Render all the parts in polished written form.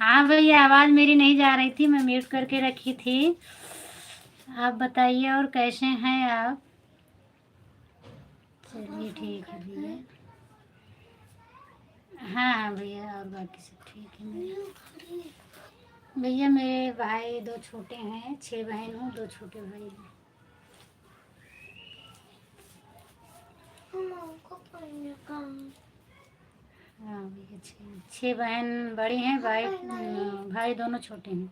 हाँ भैया, आवाज़ मेरी नहीं जा रही थी, मैं म्यूट करके रखी थी। आप बताइए और कैसे हैं आप? चलिए ठीक है भैया। हाँ हाँ भैया, और बाकी सब ठीक है मेरे। भैया मेरे भाई दो छोटे हैं, 6 बहन हूँ, दो छोटे भाई हैं। हाँ भैया, 6 बहन बड़ी हैं, भाई भाई दोनों छोटे हैं।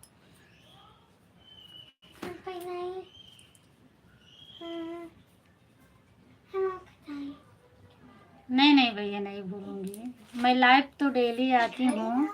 नहीं नहीं भैया, नहीं भूलूंगी। मैं लाइव तो डेली आती हूँ।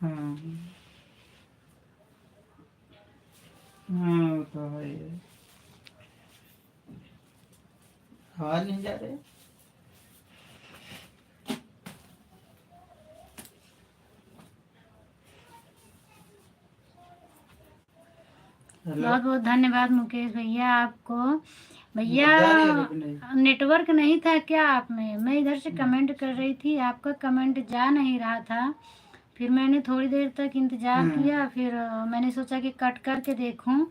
हाँ हाँ, वो तो है ही है। आवाज नहीं जा रही। हेलो, बहुत बहुत धन्यवाद मुकेश भैया आपको। भैया आवाज जा रही है अभी नहीं? नेटवर्क नहीं था क्या आप में? मैं इधर से हम्म, कमेंट कर रही थी, आपका कमेंट जा नहीं रहा था। फिर मैंने थोड़ी देर तक इंतज़ार किया, फिर मैंने सोचा कि कट करके देखूं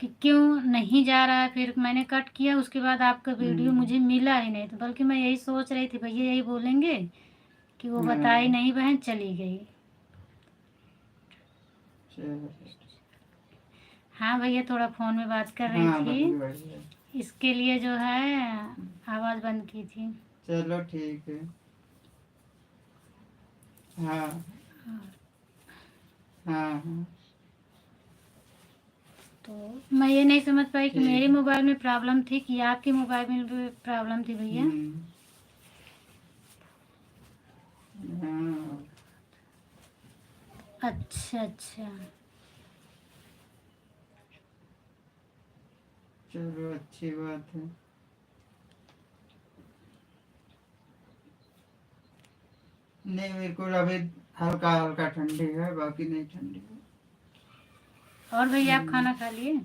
कि क्यों नहीं जा रहा है। फिर मैंने कट किया, उसके बाद आपका वीडियो मुझे मिला ही नहीं। तो बल्कि मैं यही सोच रही थी भैया यही बोलेंगे कि वो बताई नहीं बहन चली गई। चलो। हाँ भैया थोड़ा फ़ोन में बात कर रही हाँ थी, बदली बढ़िया। इसके लिए जो है आवाज़ बंद की थी। चलो ठीक है। हाँ हाँ हाँ, तो मैं ये नहीं समझ पाई कि ठीक मेरे है। मोबाइल में प्रॉब्लम थी कि आपके मोबाइल में भी प्रॉब्लम थी भैया। हाँ, अच्छा अच्छा। चलो अच्छी बात है। नहीं, मेरे को अभी हल्का हल्का ठंडी है, बाकी नहीं ठंडी है। और भैया आप खाना खा लिए?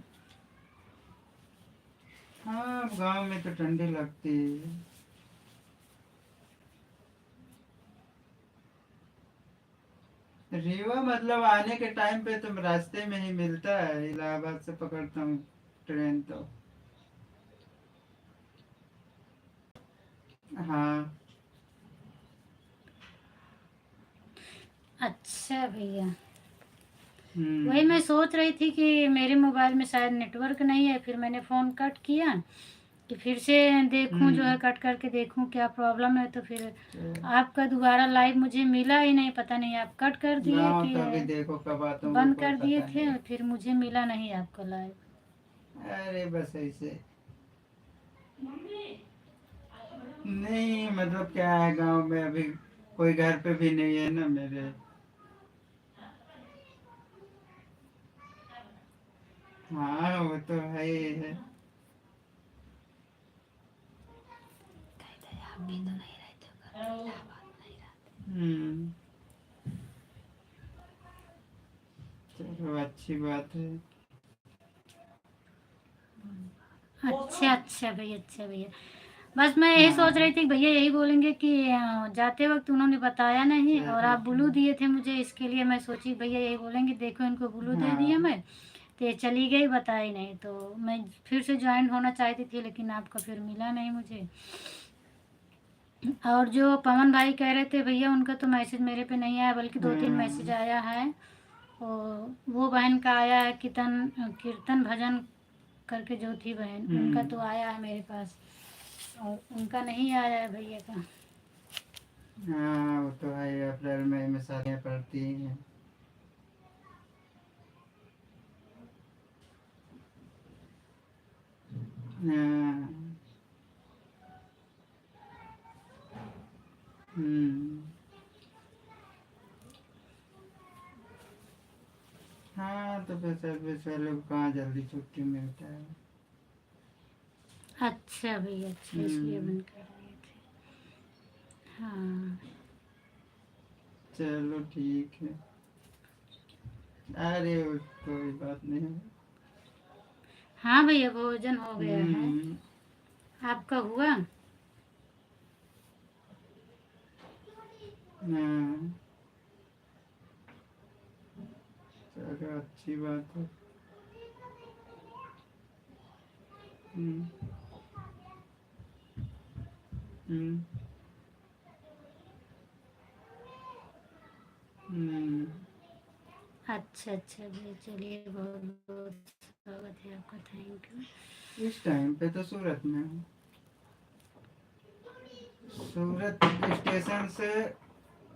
हाँ, गांव में तो ठंडी लगती है। रीवा मतलब आने के टाइम पे तो रास्ते में ही मिलता है, इलाहाबाद से पकड़ता हूँ ट्रेन तो। हाँ। अच्छा भैया, वही हम्म मैं सोच रही थी कि मेरे मोबाइल में शायद नेटवर्क नहीं है। फिर मैंने फ़ोन कट किया कि फिर से देखूं, जो है कट करके देखूं क्या प्रॉब्लम है। तो फिर आपका दोबारा लाइव मुझे मिला ही नहीं, पता नहीं आप कट कर दिए गाँव कि तो अभी देखो कब आता हूँ वो बंद कोई कर दिए पता थे, नहीं। फिर मुझे मिला नहीं आपका लाइव। अरे बस ऐसे। नहीं मतलब क्या है, गांव में अभी कोई घर पे भी नहीं है ना मेरे। हाँ वो तो है ही है। आप भी तो नहीं रहते हो घर पे, इलाहाबाद नहीं रहते। हम्म, चलो अच्छी बात है। अच्छा अच्छा भैया, अच्छा भैया। बस मैं यही सोच हाँ रही थी कि भैया यही बोलेंगे कि जाते वक्त उन्होंने बताया नहीं, और चलो आप ब्लू ठीक। दिए थे मुझे, इसके लिए मैं सोची भैया यही बोलेंगे देखो इनको ब्लू दे दिया हाँ मैं। तो ये चली गई, बताई नहीं। तो मैं फिर से ज्वाइन होना चाहती थी, लेकिन आपका फिर मिला नहीं मुझे। और जो पवन भाई कह रहे थे भैया, उनका तो मैसेज मेरे पे नहीं आया, बल्कि दो तीन मैसेज हाँ आया है। वो बहन का आया है, कीर्तन कीर्तन भजन करके जो थी बहन, उनका तो आया है मेरे पास, और उनका नहीं आया है भैया का। हाँ, वो तो है, अप्रैल मई में शादियाँ पड़ती हैं। हाँ। हम्म। हाँ तो फिर सर्विस वाले को कहाँ जल्दी छुट्टी मिलता है। अच्छा भैया, अच्छा इसलिए हम्म, बंद कर रहे थे। हाँ चलो ठीक है। अरे कोई बात नहीं है। हाँ भैया, भोजन हो गया है। हम्म। आपका हुआ? हाँ, चलो अच्छी बात है। हम्म हम्म हम्म। अच्छा अच्छा भैया, चलिए बहुत बहुत स्वागत है आपका, थैंक यू। इस टाइम पे तो सूरत में हूँ। सूरत स्टेशन से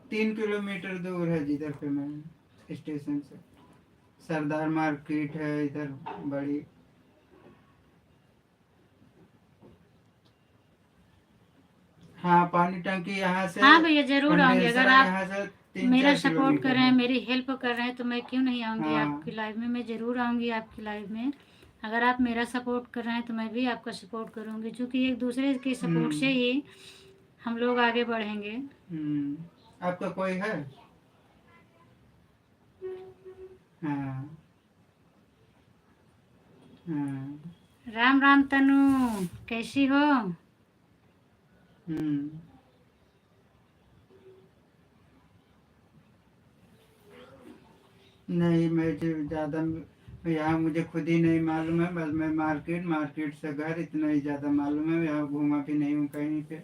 3 किलोमीटर दूर है जिधर पे मैं हूँ, स्टेशन से। सरदार मार्केट है इधर बड़ी। हाँ, पानी टंकी यहाँ से हाँ भैया ज़रूर आऊँगी, अगर कंडेंसरा आप यहाँ से मेरा 3-4 सपोर्ट कर किलोमीटर रहे हैं, है। मेरी हेल्प कर रहे हैं, तो मैं क्यों नहीं आऊँगी हाँ। आपकी लाइव में। मैं ज़रूर आऊँगी आपकी लाइव में। अगर आप मेरा सपोर्ट कर रहे हैं तो मैं भी आपका सपोर्ट करूँगी, क्योंकि एक दूसरे के सपोर्ट से ही हम लोग आगे बढ़ेंगे। आपका कोई है? हाँ हाँ। राम राम तनु, कैसी हो? हम्म नहीं, मैं जो ज़्यादा यहाँ मुझे खुद ही नहीं मालूम है। बस मैं मार्केट, मार्केट से घर, इतना ही ज़्यादा मालूम है। यहाँ घूमा भी नहीं हूँ कहीं पे।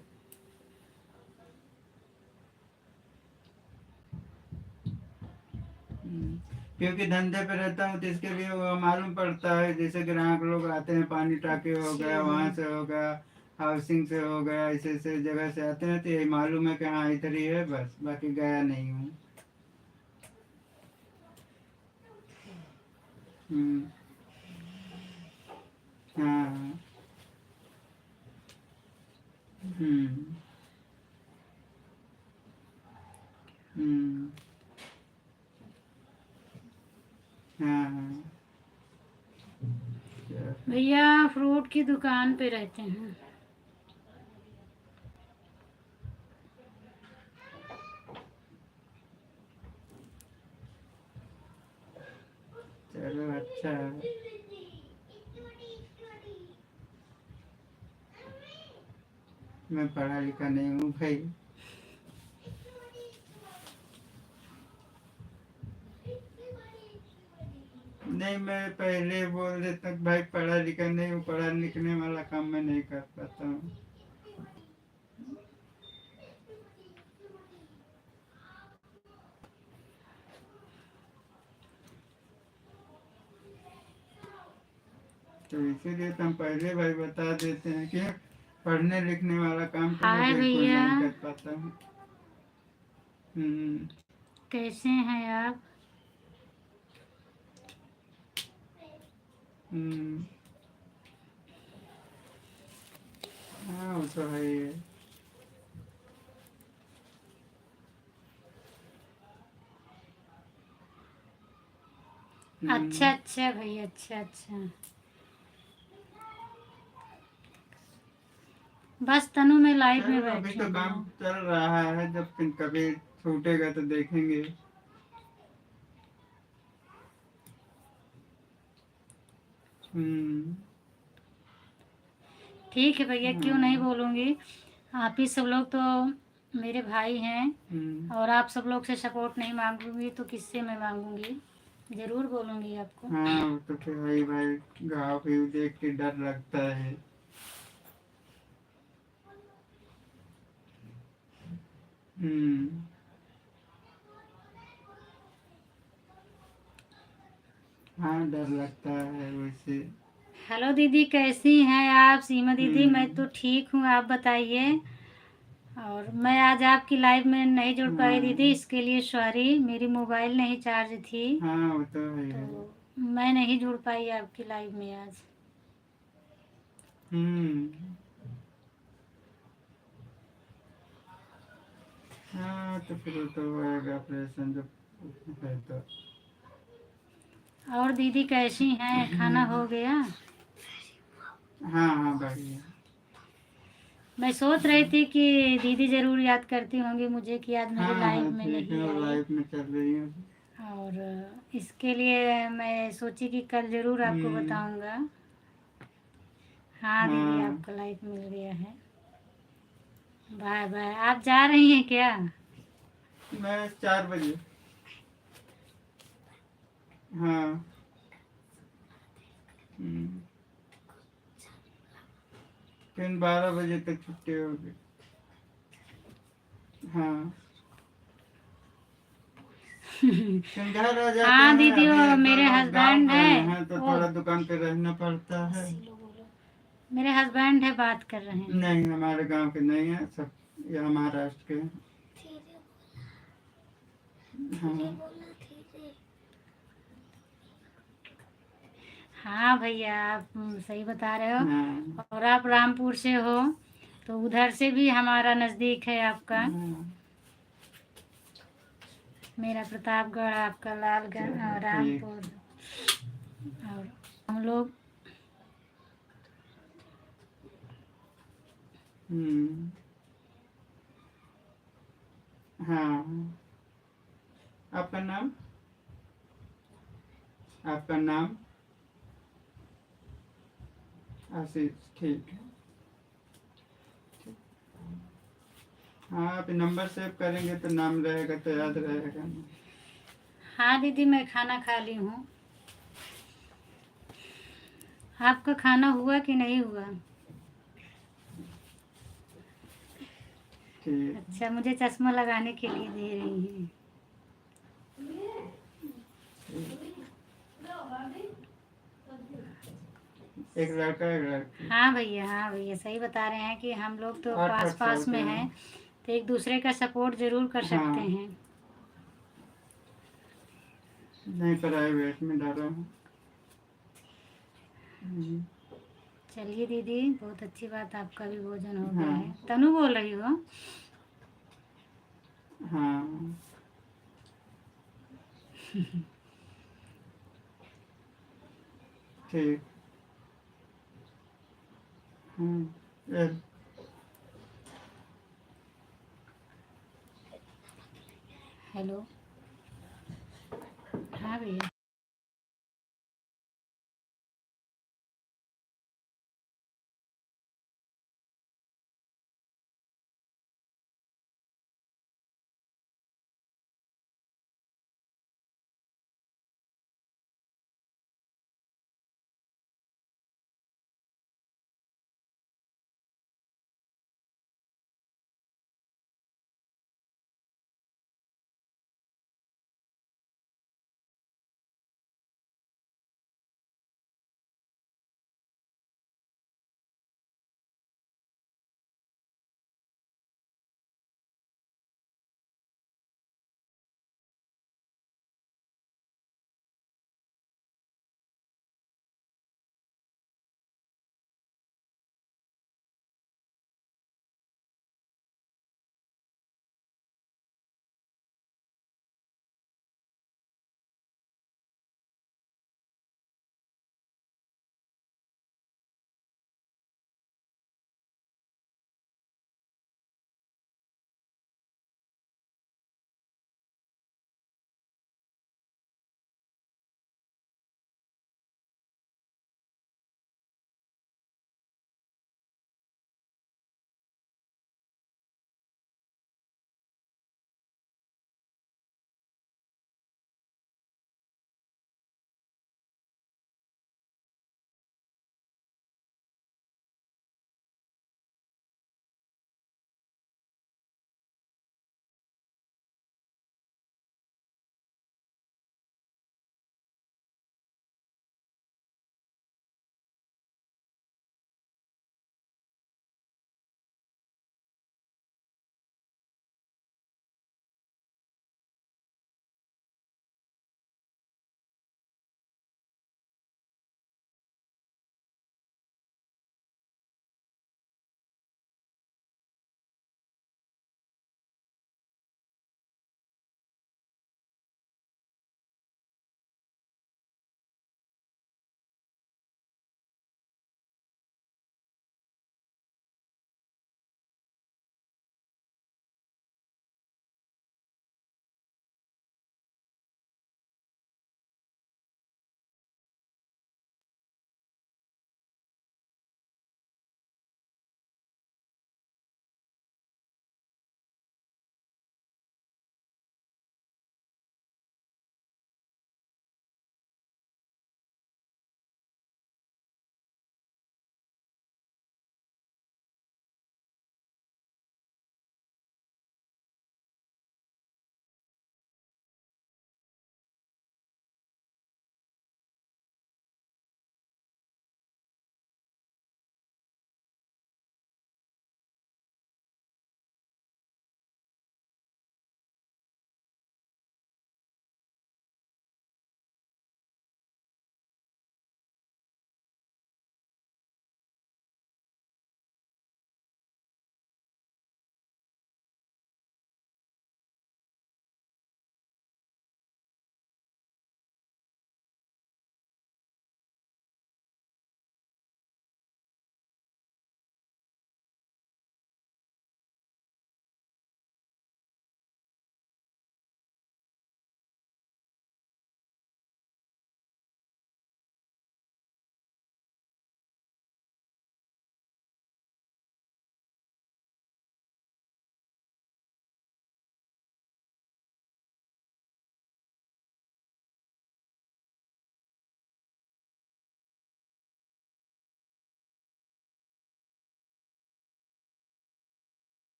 क्योंकि धंधे पे रहता हूँ तो इसके लिए वो मालूम पड़ता है। जैसे ग्राहक लोग आते हैं, पानी टाके हो गया, वहाँ से हो गया, हाउसिंग से हो गया, ऐसे ऐसे जगह से आते हैं, तो यही मालूम है कि हाँ इधर ही है, बस बाकी गया नहीं हूँ। हम्म, हाँ। हम्म हम्म, हाँ। भैया फ्रूट की दुकान पे रहते हैं। चलो अच्छा है। मैं पढ़ा लिखा नहीं हूँ भाई। नहीं, मैं पहले बोल देता कि भाई पढ़ा लिखा नहीं हूँ, पढ़ा लिखने वाला काम मैं नहीं कर पाता हूँ। तो इसीलिए तो हम पहले भाई बता देते हैं कि पढ़ने लिखने वाला काम तो मैं हाय बिल्कुल भैया, नहीं कर पाता हूँ। हम्म कैसे हैं आप? हम्म, हाँ वो तो है ही है। अच्छा अच्छा भैया, अच्छा अच्छा। बस तनु मैं लाइव में चलो अभी बैठी तो काम हूँ। चल रहा है, जब फिर कभी छूटेगा तो देखेंगे। हम्म ठीक है भैया, क्यों नहीं हाँ। बोलूँगी। आप ही सब लोग तो मेरे भाई हैं, हम्म, और आप सब लोग से सपोर्ट नहीं मांगूंगी तो किससे मैं मांगूंगी। ज़रूर बोलूँगी आपको। हाँ वो तो फिर वही भाई, घाव भी देख के डर लगता है। हम्म हाँ, डर लगता है वैसे। हेलो दीदी, कैसी हैं आप? सीमा दीदी, मैं तो हम्म ठीक हूँ, आप बताइए। और मैं आज आपकी लाइव में नहीं जुड़ पाई दीदी, हाँ इसके लिए सॉरी। मेरी मोबाइल नहीं चार्ज थी, हाँ वो तो है। तो मैं नहीं जुड़ पाई आपकी लाइव में आज। हम्म हाँ, तो फिर वो तो होएगा ऑपरेशन जब है तो। और दीदी कैसी हैं? खाना हो गया? हाँ हाँ बढ़िया। मैं सोच रही थी कि दीदी ज़रूर याद करती होंगी मुझे कि आज मेरी हाँ लाइव हाँ में ठीक है, नहीं वो आई। लाइफ में चल रही है। और इसके लिए मैं सोची कि कल ज़रूर आपको हम्म बताऊंगा। हाँ दीदी, हाँ, आपका लाइव मिल गया है। Bye bye. आप जा रही हैं क्या? मैं 4 बजे। हाँ। हम्म, फिर 12 बजे तक छुट्टी होगी। हाँ, फिर घर आ जाते हाँ हैं। दीदी, अभी वो एक दो मेरे लोग गाँव हस्बैंड गए है। हैं तो वो थोड़ा दुकान पे रहना पड़ता है। मेरे हस्बैंड है, बात कर रहे हैं। नहीं, हमारे गांव के नहीं है सब, यहाँ महाराष्ट्र के हैं। हाँ हाँ भैया, आप सही बता रहे हाँ हो। और आप रामपुर से हो, तो उधर से भी हमारा नज़दीक है आपका। हाँ मेरा प्रतापगढ़, आपका लालगंज, ठीक। रामपुर। और हम लोग हम्म। हाँ, आपका नाम? आपका नाम? आशीष, ठीक है। हाँ, आप नंबर सेव करेंगे तो नाम रहेगा तो याद रहेगा। हाँ दीदी, मैं खाना खा ली हूँ। आपका खाना हुआ कि नहीं हुआ? ठीक। अच्छा, मुझे चश्मा लगाने के लिए दे रही हैं। एक लड़का एक लड़की। हाँ भैया, हाँ भैया, सही बता रहे हैं कि हम लोग तो 8-8 पास साल पास के में हैं। हैं, तो एक दूसरे का सपोर्ट जरूर कर सकते हाँ, हैं। नहीं प्राइवेट में डाला हूँ। चलिए दीदी, बहुत अच्छी बात, आपका भी भोजन हो गया हाँ। है। तनु बोल रही हो? हाँ, ठीक। हाँ, हेलो। हाँ भैया।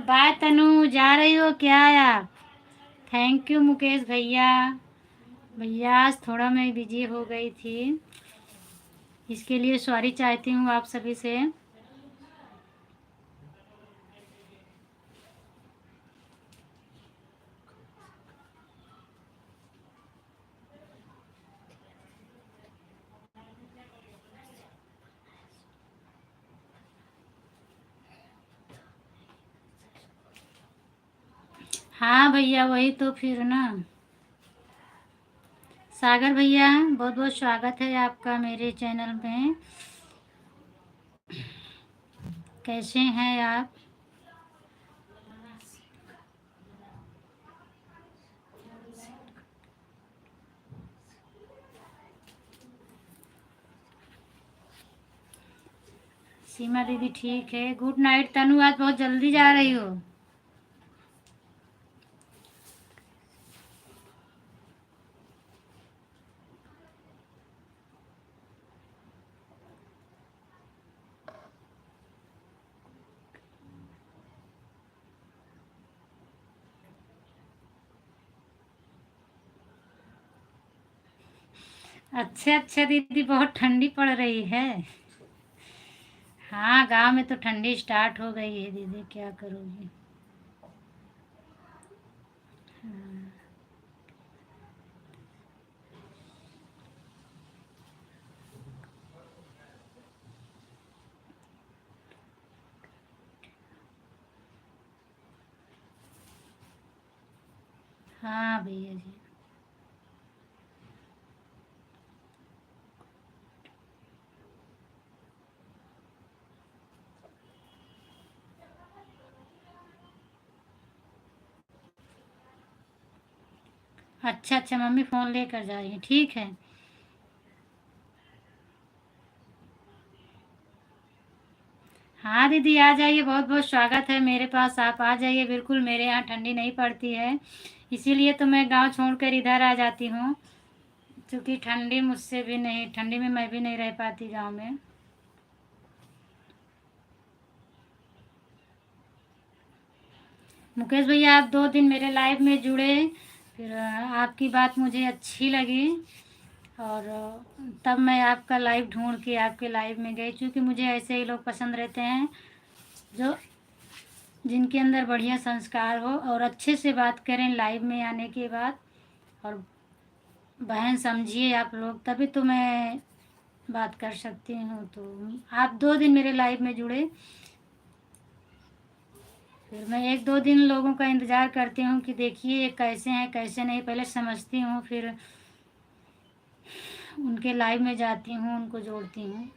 बाय तनु, जा रही हो क्या आप? थैंक यू मुकेश भैया। भैया आज थोड़ा मैं बिजी हो गई थी, इसके लिए सॉरी चाहती हूँ आप सभी से। हाँ भैया, वही तो फिर ना। सागर भैया, बहुत बहुत स्वागत है आपका मेरे चैनल में। कैसे हैं आप? सीमा दीदी ठीक है। गुड नाइट तनु, आज बहुत जल्दी जा रही हो। अच्छा अच्छा दीदी, बहुत ठंडी पड़ रही है। हाँ, गांव में तो ठंडी स्टार्ट हो गई है दीदी, क्या करोगी। हाँ भैया जी। अच्छा अच्छा, मम्मी फ़ोन लेकर जा रही है, ठीक है। हाँ दीदी, आ जाइए, बहुत बहुत स्वागत है मेरे पास, आप आ जाइए बिल्कुल। मेरे यहाँ ठंडी नहीं पड़ती है, इसीलिए तो मैं गांव छोड़कर इधर आ जाती हूँ, क्योंकि ठंडी मुझसे भी नहीं, ठंडी में मैं भी नहीं रह पाती गांव में। मुकेश भैया, आप 2 दिन मेरे लाइव में जुड़े, फिर आपकी बात मुझे अच्छी लगी, और तब मैं आपका लाइव ढूंढ के आपके लाइव में गई, क्योंकि मुझे ऐसे ही लोग पसंद रहते हैं जो जिनके अंदर बढ़िया संस्कार हो और अच्छे से बात करें लाइव में आने के बाद। और बहन समझिए आप लोग, तभी तो मैं बात कर सकती हूँ। तो आप 2 दिन मेरे लाइव में जुड़े, फिर मैं 1-2 दिन लोगों का इंतज़ार करती हूँ कि देखिए ये कैसे हैं कैसे नहीं, पहले समझती हूँ, फिर उनके लाइव में जाती हूँ, उनको जोड़ती हूँ।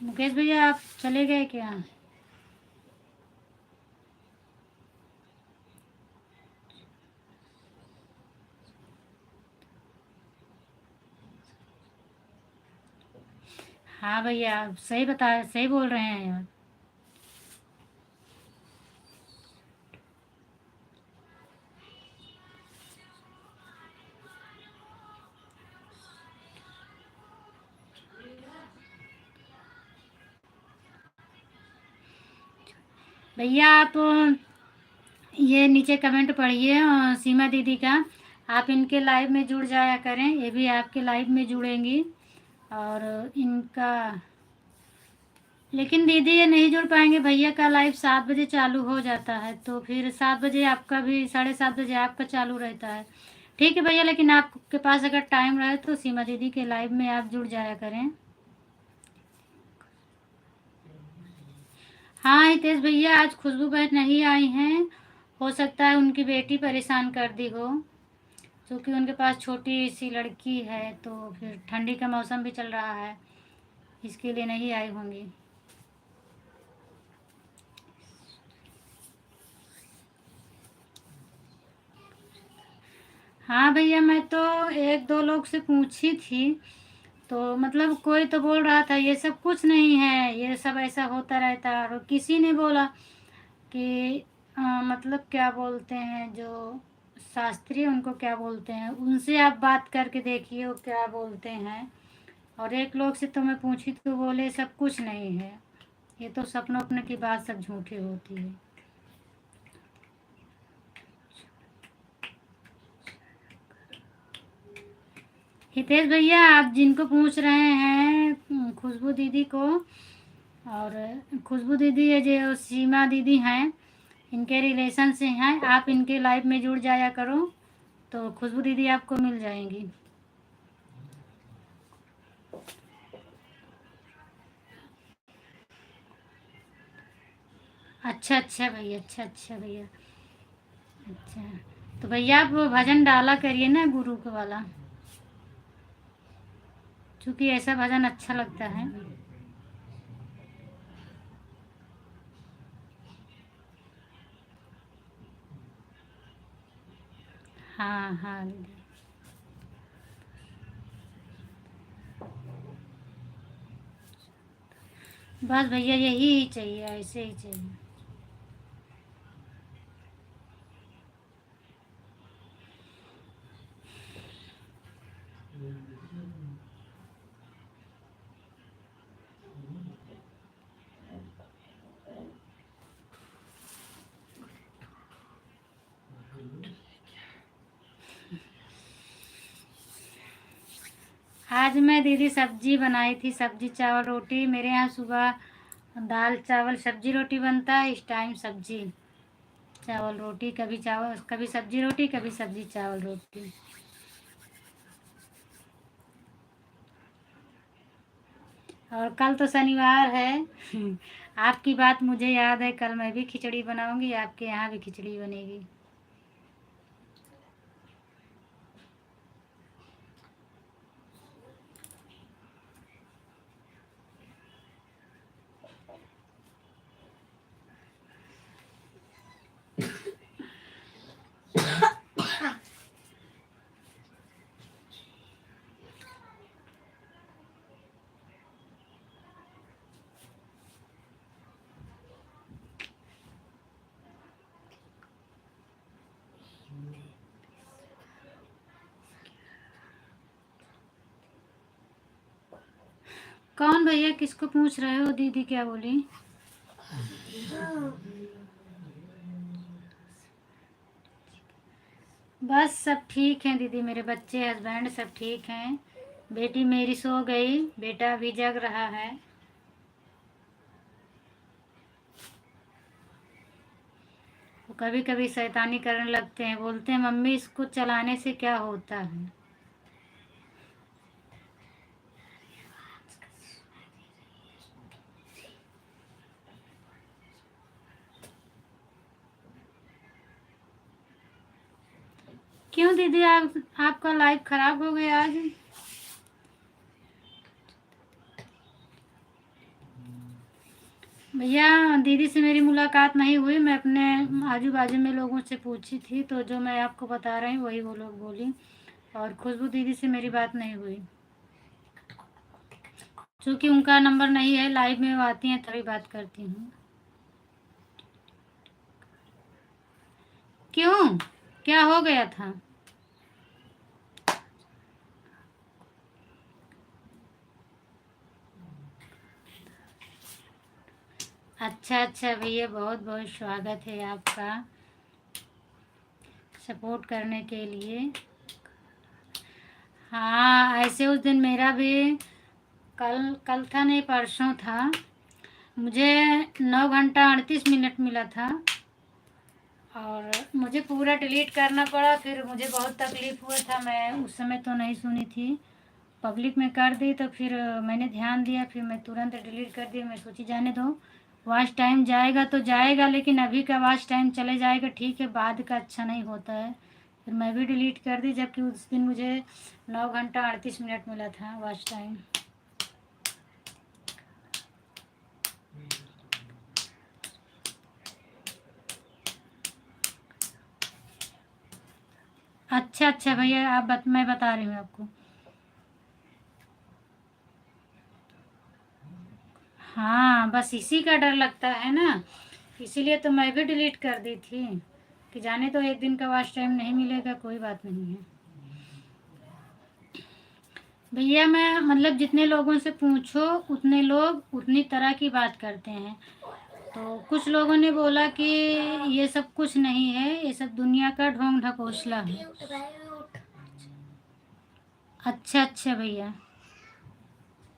मुकेश भैया, आप चले गए क्या? हाँ भैया, आप सही बोल रहे हैं यार। भैया आप ये नीचे कमेंट पढ़िए सीमा दीदी का, आप इनके लाइव में जुड़ जाया करें, ये भी आपके लाइव में जुड़ेंगी। और इनका, लेकिन दीदी ये नहीं जुड़ पाएंगे, भैया का लाइव 7 बजे चालू हो जाता है, तो फिर 7 बजे आपका भी, 7:30 बजे आपका चालू रहता है। ठीक है भैया, लेकिन आपके पास अगर टाइम रहे तो सीमा दीदी के लाइव में आप जुड़ जाया करें। हाँ हितेश भैया, आज खुशबू बहन नहीं आई हैं, हो सकता है उनकी बेटी परेशान कर दी हो, क्योंकि उनके पास छोटी सी लड़की है, तो फिर ठंडी का मौसम भी चल रहा है, इसके लिए नहीं आई होंगी। हाँ भैया, मैं तो 1-2 लोग से पूछी थी, तो मतलब कोई तो बोल रहा था ये सब कुछ नहीं है, ये सब ऐसा होता रहता है, और किसी ने बोला कि मतलब क्या बोलते हैं जो शास्त्री उनको क्या बोलते हैं, उनसे आप बात करके देखिए वो क्या बोलते हैं। और एक लोग से तो मैं पूछी तो बोले सब कुछ नहीं है, ये तो सपनों अपने की बात सब झूठी होती है। हितेश भैया आप जिनको पूछ रहे हैं खुशबू दीदी को, और खुशबू दीदी ये जो सीमा दीदी हैं इनके रिलेशन से हैं, आप इनके लाइफ में जुड़ जाया करो तो खुशबू दीदी आपको मिल जाएंगी। अच्छा अच्छा भैया, अच्छा अच्छा भैया, अच्छा। तो भैया आप वो भजन डाला करिए ना गुरु के वाला, क्योंकि ऐसा भजन अच्छा लगता है। हाँ हाँ दीदी। बस भैया यही ही चाहिए, ऐसे ही चाहिए। आज मैं दीदी सब्जी बनाई थी, सब्जी चावल रोटी। मेरे यहाँ सुबह दाल चावल सब्जी रोटी बनता है, इस टाइम सब्जी चावल रोटी, कभी चावल कभी सब्जी रोटी कभी सब्जी चावल रोटी। और कल तो शनिवार है आपकी बात मुझे याद है, कल मैं भी खिचड़ी बनाऊंगी, आपके यहाँ भी खिचड़ी बनेगी। कौन भैया, किसको पूछ रहे हो? दीदी क्या बोली? बस सब ठीक हैं दीदी, मेरे बच्चे हस्बैंड सब ठीक हैं। बेटी मेरी सो गई, बेटा अभी जग रहा है। वो कभी कभी शैतानी करने लगते हैं, बोलते हैं मम्मी इसको चलाने से क्या होता है। क्यों दीदी, आपका लाइफ खराब हो गया आज? भैया दीदी से मेरी मुलाकात नहीं हुई, मैं अपने आजू बाजू में लोगों से पूछी थी तो जो मैं आपको बता रही हूँ वही वो लोग बोली। और खुशबू दीदी से मेरी बात नहीं हुई, क्योंकि उनका नंबर नहीं है, लाइव में वो आती हैं तभी बात करती हूँ। क्यों, क्या हो गया था? अच्छा अच्छा भैया, बहुत बहुत स्वागत है आपका सपोर्ट करने के लिए। हाँ ऐसे उस दिन मेरा भी कल कल था नहीं परसों था, मुझे 9 घंटा 38 मिनट मिला था और मुझे पूरा डिलीट करना पड़ा। फिर मुझे बहुत तकलीफ़ हुआ था, मैं उस समय तो नहीं सुनी थी, पब्लिक में कर दी तो फिर मैंने ध्यान दिया, फिर मैं तुरंत डिलीट कर दी। मैं सोची जाने दो, वॉच टाइम जाएगा तो जाएगा, लेकिन अभी का वॉच टाइम चले जाएगा ठीक है, बाद का अच्छा नहीं होता है। फिर मैं भी डिलीट कर दी, जबकि उस दिन मुझे 9 घंटा 38 मिनट मिला था वॉच टाइम। अच्छा अच्छा भैया, मैं बता रही हूँ आपको। हाँ बस इसी का डर लगता है ना, इसीलिए तो मैं भी डिलीट कर दी थी कि जाने तो एक दिन का वॉच टाइम नहीं मिलेगा, कोई बात नहीं है भैया। मैं मतलब जितने लोगों से पूछो उतने लोग उतनी तरह की बात करते हैं। तो कुछ लोगों ने बोला कि ये सब कुछ नहीं है, ये सब दुनिया का ढोंग ढकोसला है। अच्छा अच्छा भैया,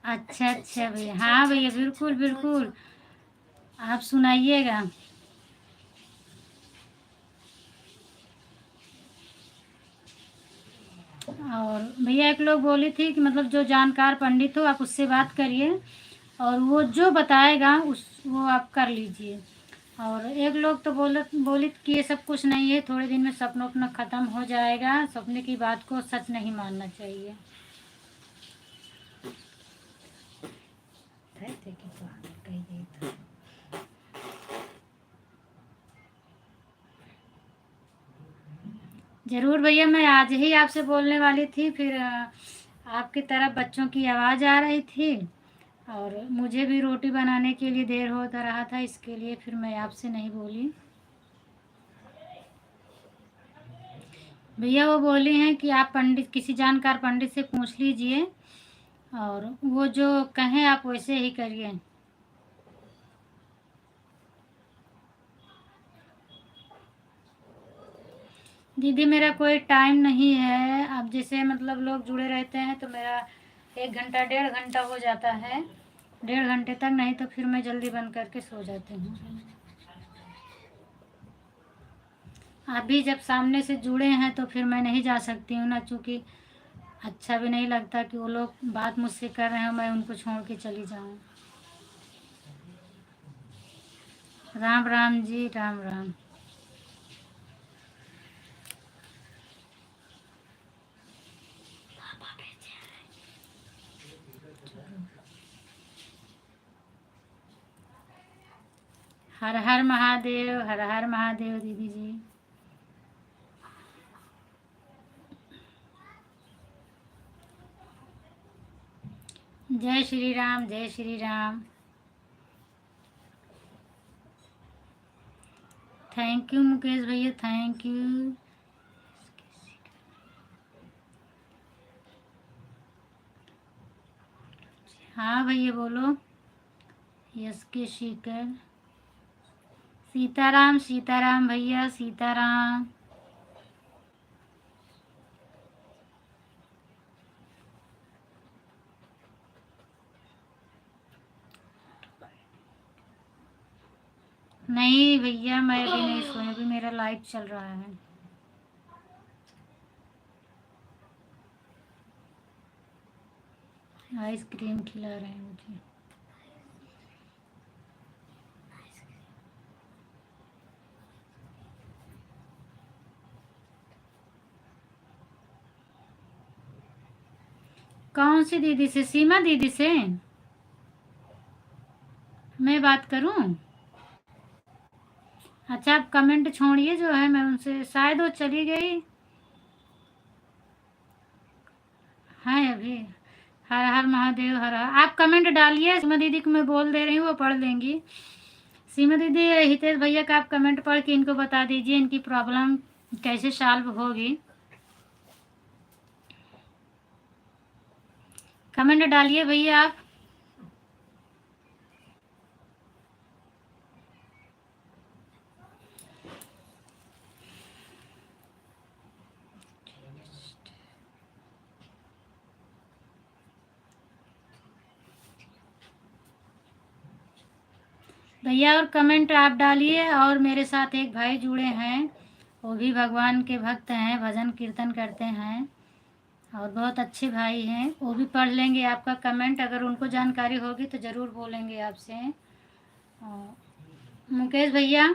अच्छा अच्छा भैया, हाँ भैया, बिल्कुल बिल्कुल, आप सुनाइएगा। और भैया एक लोग बोली थी कि मतलब जो जानकार पंडित हो आप उससे बात करिए और वो जो बताएगा उस वो आप कर लीजिए। और एक लोग तो बोली कि ये सब कुछ नहीं है, थोड़े दिन में सपना अपना ख़त्म हो जाएगा, सपने की बात को सच नहीं मानना चाहिए। ज़रूर भैया, मैं आज ही आपसे बोलने वाली थी, फिर आपकी तरफ बच्चों की आवाज़ आ रही थी और मुझे भी रोटी बनाने के लिए देर होता रहा था, इसके लिए फिर मैं आपसे नहीं बोली। भैया वो बोली हैं कि आप पंडित, किसी जानकार पंडित से पूछ लीजिए और वो जो कहें आप वैसे ही करिए। दीदी मेरा कोई टाइम नहीं है, अब जैसे मतलब लोग जुड़े रहते हैं तो मेरा 1 घंटा 1.5 घंटा हो जाता है, 1.5 घंटे तक, नहीं तो फिर मैं जल्दी बंद करके सो जाती हूँ। अभी जब सामने से जुड़े हैं तो फिर मैं नहीं जा सकती हूँ ना, चूँकि अच्छा भी नहीं लगता कि वो लोग बात मुझसे कर रहे हैं मैं उनको छोड़ के चली जाऊँ। राम राम जी, राम राम। हर हर महादेव, हर हर महादेव दीदी जी। जय श्री राम, जय श्री राम। थैंक यू मुकेश भैया, थैंक यू। हाँ भैया बोलो। यस के शिकर। सीताराम, सीताराम भैया, सीताराम। नहीं भैया मैं अभी नहीं सोई, अभी मेरा लाइव चल रहा है। आइसक्रीम खिला रहे हैं मुझे। कौन सी दीदी से? सीमा दीदी से मैं बात करूं? अच्छा आप कमेंट छोड़िए, जो है मैं उनसे, शायद वो चली गई है अभी। हर हर महादेव, हर हर। आप कमेंट डालिए, सीमा दीदी को मैं बोल दे रही हूँ, वो पढ़ लेंगी। सीमा दीदी, हितेश भैया का आप कमेंट पढ़ के इनको बता दीजिए इनकी प्रॉब्लम कैसे सॉल्व होगी। कमेंट डालिए भैया आप। भैया और कमेंट आप डालिए। और मेरे साथ एक भाई जुड़े हैं, वो भी भगवान के भक्त हैं, भजन कीर्तन करते हैं और बहुत अच्छे भाई हैं, वो भी पढ़ लेंगे आपका कमेंट, अगर उनको जानकारी होगी तो ज़रूर बोलेंगे आपसे। और मुकेश भैया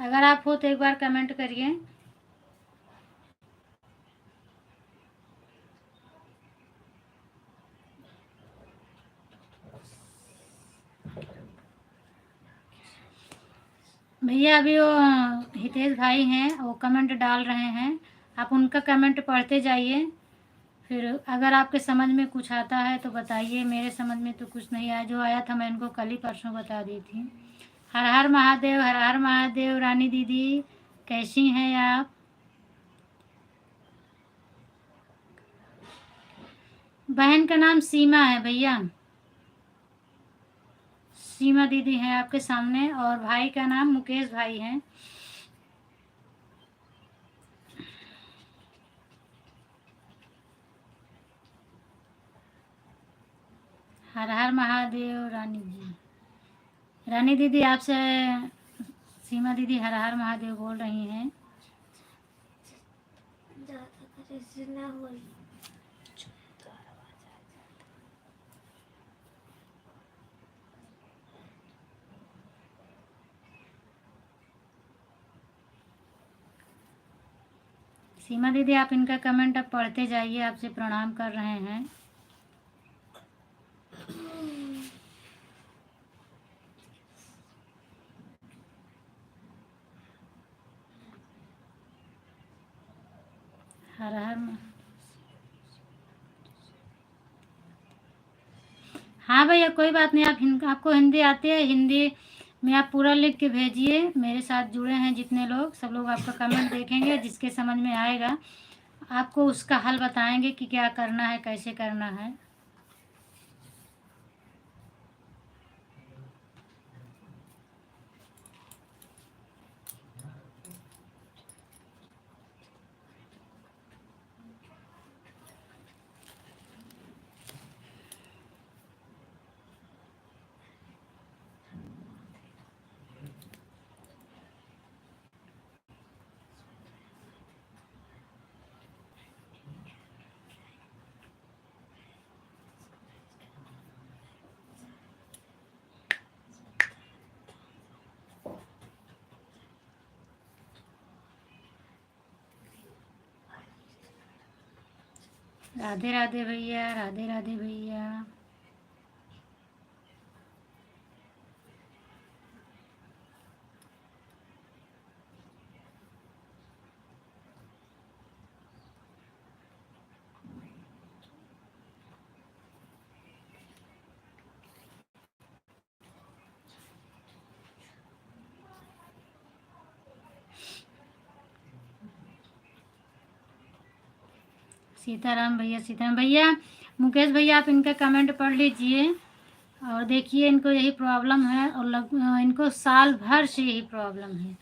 अगर आप हो तो एक बार कमेंट करिए। भैया अभी वो हितेश भाई हैं, वो कमेंट डाल रहे हैं, आप उनका कमेंट पढ़ते जाइए। फिर अगर आपके समझ में कुछ आता है तो बताइए, मेरे समझ में तो कुछ नहीं आया, जो आया था मैं इनको कल ही परसों बता दी थी। हर हर महादेव, हर हर महादेव रानी दीदी, कैसी हैं आप? बहन का नाम सीमा है भैया, सीमा दीदी हैं आपके सामने, और भाई का नाम मुकेश भाई हैं। हर हर महादेव रानी जी। रानी दीदी आपसे सीमा दीदी हर हर महादेव बोल रही हैं। सीमा दीदी आप इनका कमेंट अब पढ़ते जाइए, आपसे प्रणाम कर रहे हैं। हर हर हाँ भैया कोई बात नहीं, आपको हिंदी आती है, हिंदी में आप पूरा लिख के भेजिए। मेरे साथ जुड़े हैं जितने लोग, सब लोग आपका कमेंट देखेंगे, जिसके समझ में आएगा आपको उसका हल बताएंगे कि क्या करना है, कैसे करना है। राधे राधे भैया, राधे राधे भैया। सीताराम भैया, सीताराम भैया, मुकेश भैया आप इनका कमेंट पढ़ लीजिए और देखिए इनको यही प्रॉब्लम है, और इनको साल भर से यही प्रॉब्लम है।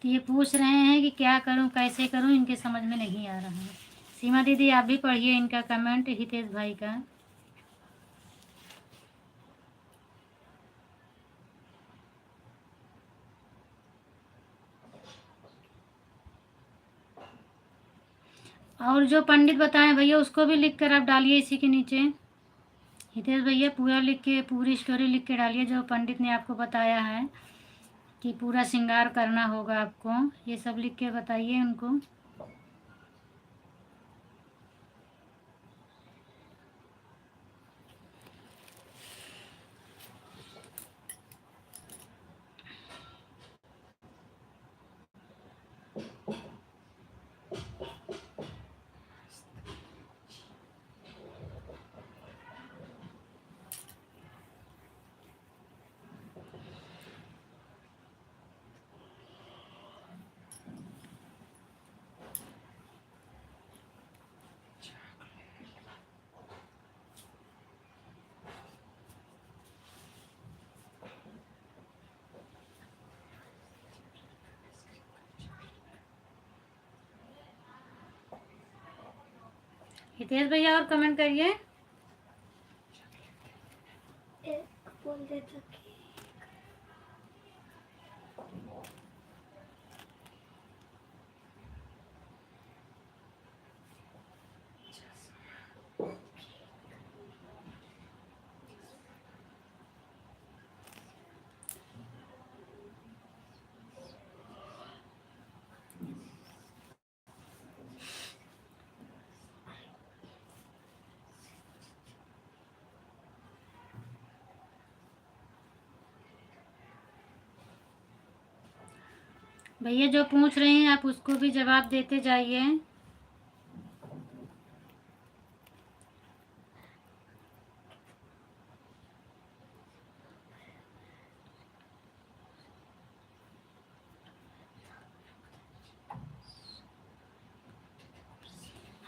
तो ये पूछ रहे हैं कि क्या करूं, कैसे करूं, इनके समझ में नहीं आ रहा है। सीमा दीदी आप भी पढ़िए इनका कमेंट, हितेश भाई का। और जो पंडित बताएं भैया उसको भी लिख कर आप डालिए इसी के नीचे। हितेश भैया पूरा लिख के, पूरी स्टोरी लिख के डालिए जो पंडित ने आपको बताया है कि पूरा श्रृंगार करना होगा आपको, ये सब लिख के बताइए उनको। हितेश भैया और कमेंट करिए। एक बोल देता कि भैया जो पूछ रहे हैं आप उसको भी जवाब देते जाइए।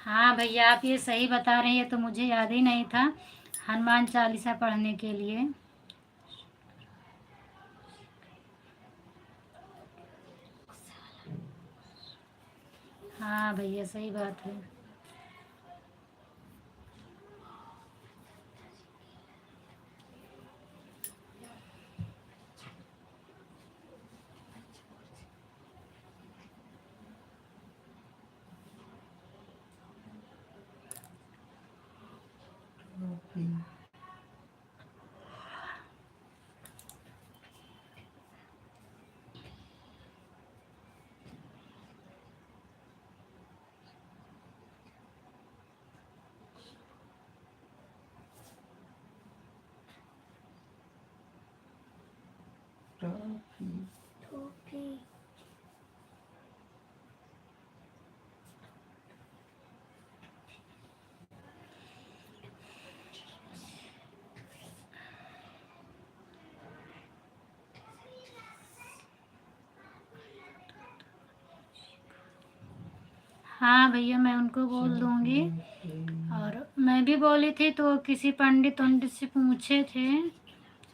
हाँ भैया, आप ये सही बता रहे हैं, तो मुझे याद ही नहीं था हनुमान चालीसा पढ़ने के लिए। हाँ भैया, सही बात है। टोपी हाँ भैया, मैं उनको बोल दूंगी। और मैं भी बोली थी, तो किसी पंडित वंडित से पूछे थे,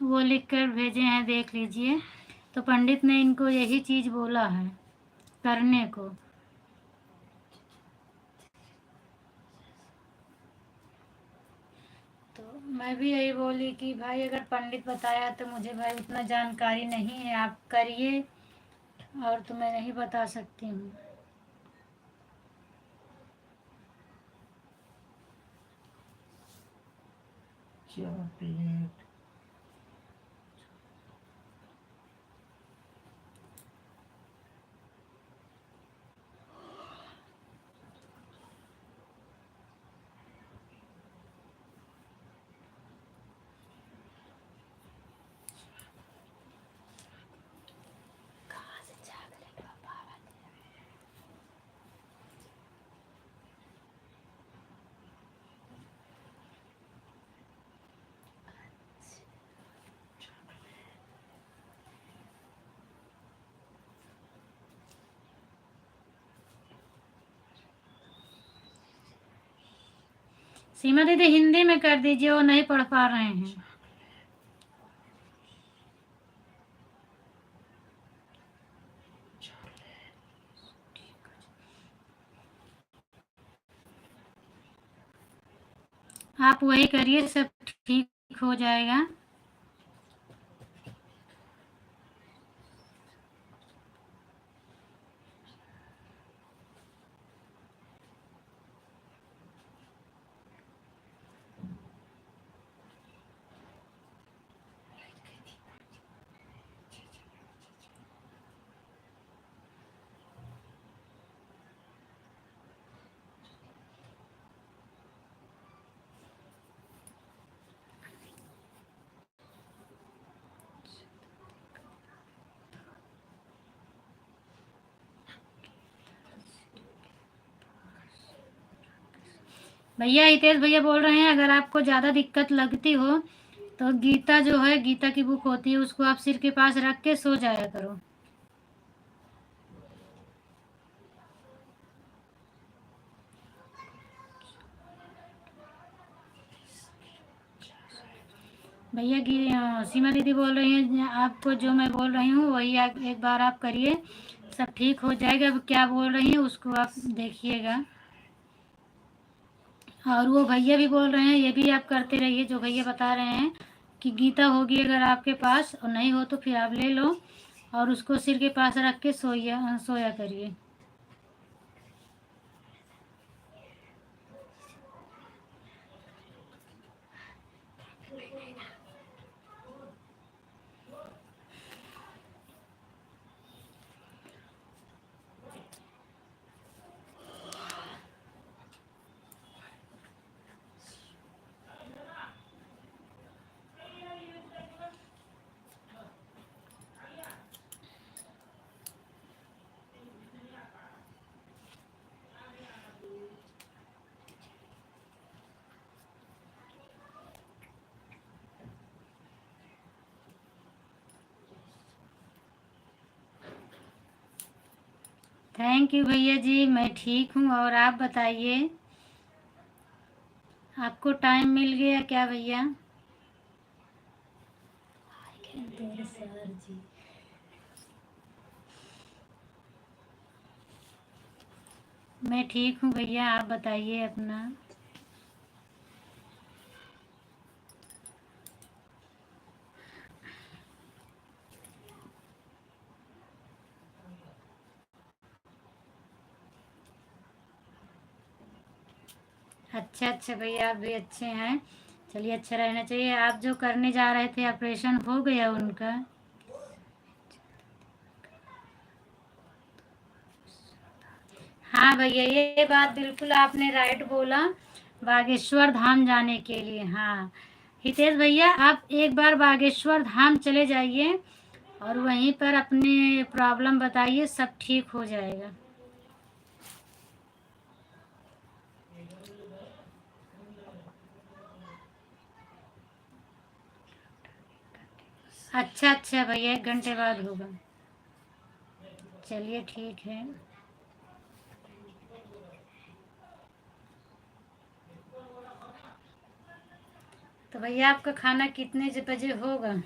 वो लिख कर भेजे हैं, देख लीजिए। तो पंडित ने इनको यही चीज़ बोला है करने को। तो मैं भी यही बोली कि भाई, अगर पंडित बताया तो मुझे भाई उतना जानकारी नहीं है, आप करिए, और तो मैं नहीं बता सकती हूँ। चॉकलेट सीमा दीदी, हिंदी में कर दीजिए, वो नहीं पढ़ पा रहे हैं। आप वही करिए, सब ठीक हो जाएगा। भैया, हितेश भैया बोल रहे हैं, अगर आपको ज़्यादा दिक्कत लगती हो तो गीता जो है, गीता की बुक होती है, उसको आप सिर के पास रख के सो जाया करो। भैया, सीमा दीदी बोल रही हैं, आपको जो मैं बोल रही हूँ वही एक बार आप करिए, सब ठीक हो जाएगा। अब क्या बोल रही हैं उसको आप देखिएगा। और वो भैया भी बोल रहे हैं, ये भी आप करते रहिए, जो भैया बता रहे हैं कि गीता होगी अगर आपके पास और नहीं हो तो फिर आप ले लो और उसको सिर के पास रख के सोया करिए। थैंक यू भैया जी, मैं ठीक हूँ। और आप बताइए, आपको टाइम मिल गया क्या भैया? सर जी मैं ठीक हूँ भैया, आप बताइए अपना। अच्छा अच्छा भैया, आप भी अच्छे हैं। चलिए, अच्छा रहना चाहिए। आप जो करने जा रहे थे, ऑपरेशन हो गया उनका? हाँ भैया, ये बात बिल्कुल आपने राइट बोला, बागेश्वर धाम जाने के लिए। हाँ हितेश भैया, आप एक बार बागेश्वर धाम चले जाइए और वहीं पर अपने प्रॉब्लम बताइए, सब ठीक हो जाएगा। अच्छा अच्छा भैया, 1 घंटे बाद होगा। चलिए ठीक है। तो भैया, आपका खाना कितने बजे होगा?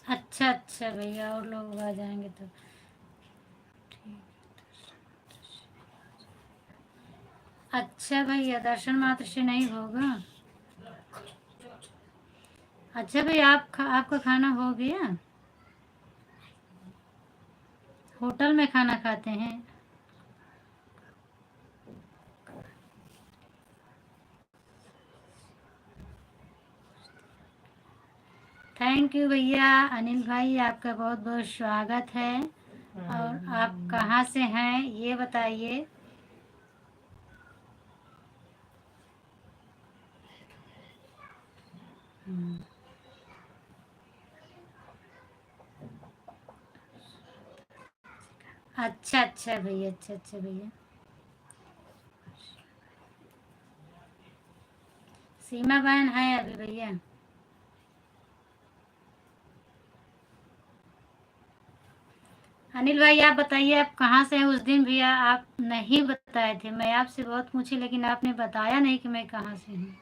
अच्छा अच्छा भैया, और लोग आ जाएंगे तो अच्छा भैया, दर्शन मात्र से नहीं होगा। अच्छा भैया, आपका खाना हो गया? होटल में खाना खाते हैं? थैंक यू भैया। अनिल भाई, आपका बहुत बहुत स्वागत है। और आप कहाँ से हैं ये बताइए। अच्छा अच्छा भैया, अच्छा अच्छा भैया। सीमा बहन है अभी भैया? अनिल भाई, आप बताइए, आप कहाँ से हैं? उस दिन भैया आप नहीं बताए थे, मैं आपसे बहुत पूछी लेकिन आपने बताया नहीं कि मैं कहाँ से हूँ।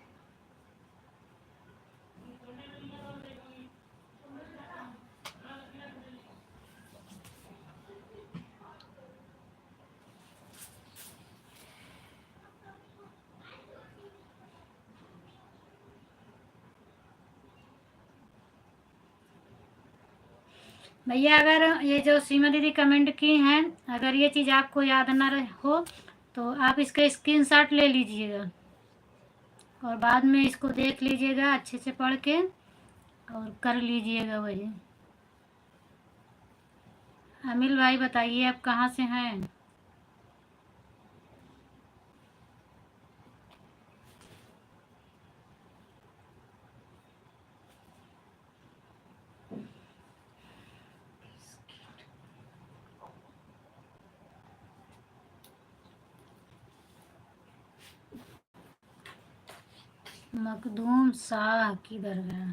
भैया, अगर ये जो सीमा दीदी कमेंट की हैं, अगर ये चीज़ आपको याद ना हो तो आप इसका स्क्रीनशॉट ले लीजिएगा और बाद में इसको देख लीजिएगा अच्छे से पढ़ के और कर लीजिएगा वही। अमिल भाई, बताइए आप कहाँ से हैं? मखदूम शाह की दरगाह।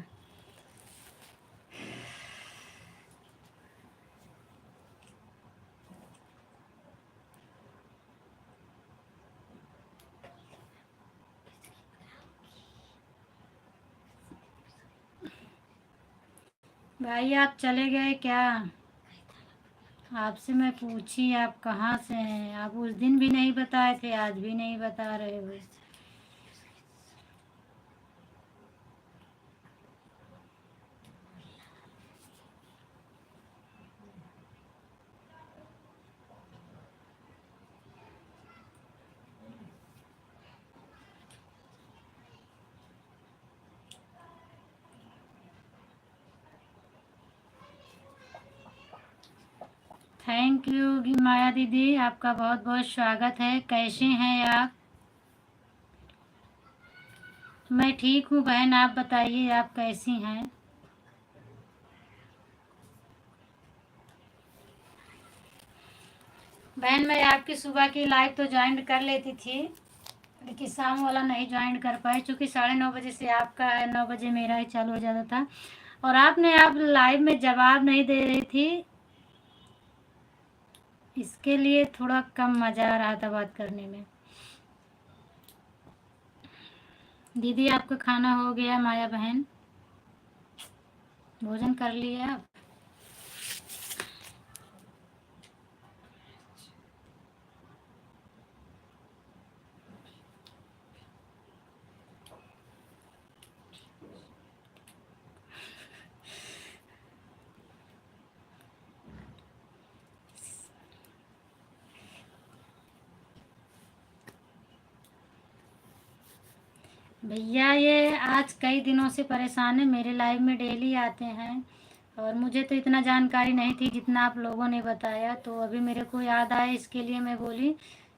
भाई, आप चले गए क्या? आपसे मैं पूछी आप कहाँ से हैं, आप उस दिन भी नहीं बताए थे, आज भी नहीं बता रहे हो। थैंक यू माया दीदी, आपका बहुत बहुत स्वागत है। कैसे हैं आप? मैं ठीक हूँ बहन, आप बताइए आप कैसी हैं? बहन मैं आपकी सुबह की लाइव तो ज्वाइन कर लेती थी, लेकिन शाम वाला नहीं ज्वाइन कर पाए, क्योंकि 9:30 से आपका है, 9 बजे मेरा ही चालू हो जाता था। और आपने आप लाइव में जवाब नहीं दे रही थी, इसके लिए थोड़ा कम मज़ा आ रहा था बात करने में। दीदी आपका खाना हो गया? माया बहन भोजन कर लिया आप? भैया ये आज कई दिनों से परेशान है, मेरे लाइव में डेली आते हैं, और मुझे तो इतना जानकारी नहीं थी जितना आप लोगों ने बताया, तो अभी मेरे को याद आया, इसके लिए मैं बोली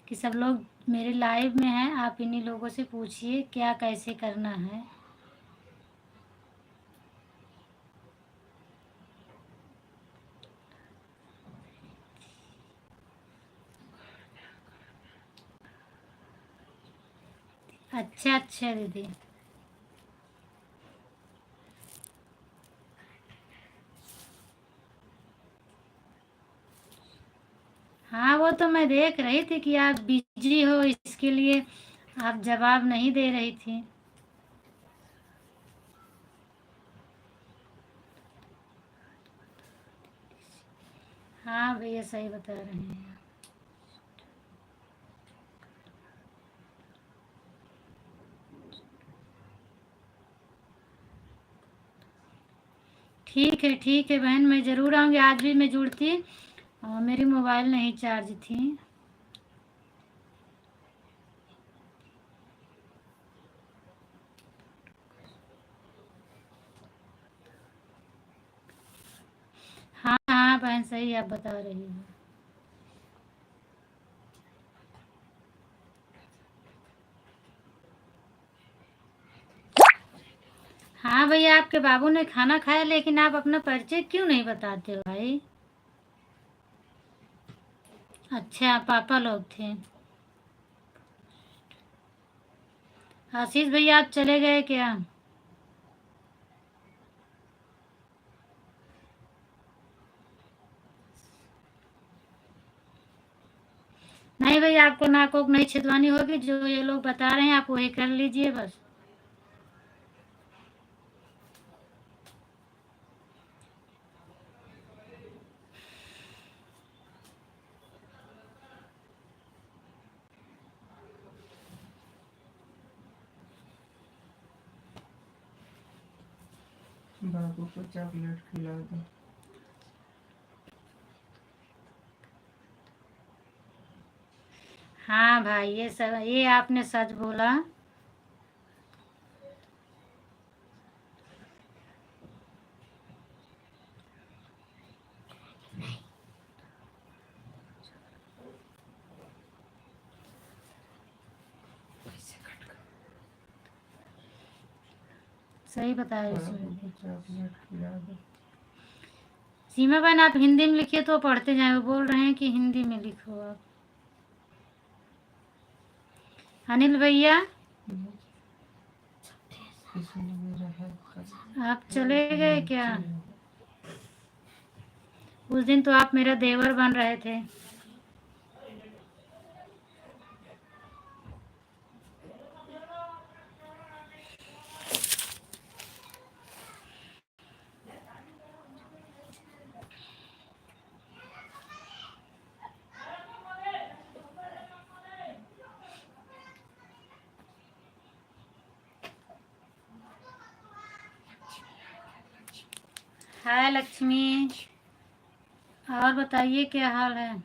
कि सब लोग मेरे लाइव में हैं, आप इन्हीं लोगों से पूछिए क्या कैसे करना है। अच्छा अच्छा दीदी। हाँ वो तो मैं देख रही थी कि आप बिजी हो, इसके लिए आप जवाब नहीं दे रही थी। हाँ भैया सही बता रहे हैं। ठीक है बहन, मैं ज़रूर आऊँगी। आज भी मैं जुड़ती, और मेरी मोबाइल नहीं चार्ज थी। हाँ हाँ बहन सही आप बता रही हो। हाँ भैया आपके बाबू ने खाना खाया, लेकिन आप अपना परिचय क्यों नहीं बताते हो भाई? अच्छा पापा लोग थे। आशीष भैया आप चले गए क्या? नहीं भैया आपको नाक वाक नहीं छिदवानी होगी, जो ये लोग बता रहे हैं आप वही कर लीजिए बस। बाबू को चॉकलेट खिला दो। हाँ भाई ये सब, ये आपने सच बोला। सही बताया बाबू उसने। को चॉकलेट खिला दो। सीमा बहन आप हिंदी में लिखिए तो पढ़ते जाए, वो बोल रहे हैं कि हिंदी में लिखो आप। अनिल भैया इसमें मेरा है आप चले गए क्या? उस दिन तो आप मेरा देवर बन रहे थे। हाय लक्ष्मी, और बताइए क्या हाल है?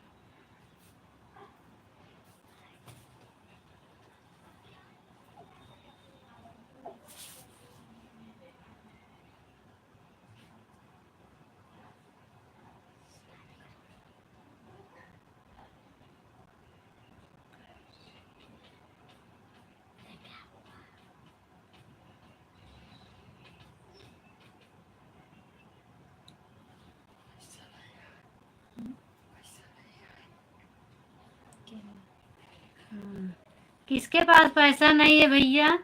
हाँ। किसके पास पैसा नहीं है भैया?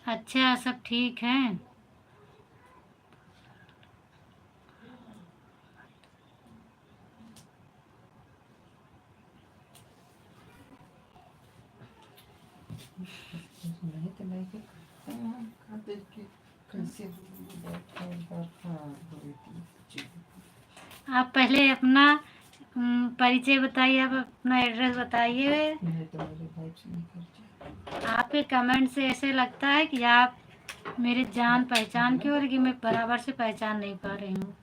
अच्छा, सब ठीक है। नहीं तो नहीं के खाते कि कैसे बैठा इधर हुई थी। आप पहले अपना परिचय बताइए, आप अपना एड्रेस बताइए। नहीं तो मेरे भाई से नहीं करते। आपके कमेंट से ऐसे लगता है कि आप मेरे जान पहचान के हो, लेकिन मैं बराबर से पहचान नहीं पा रही हूँ।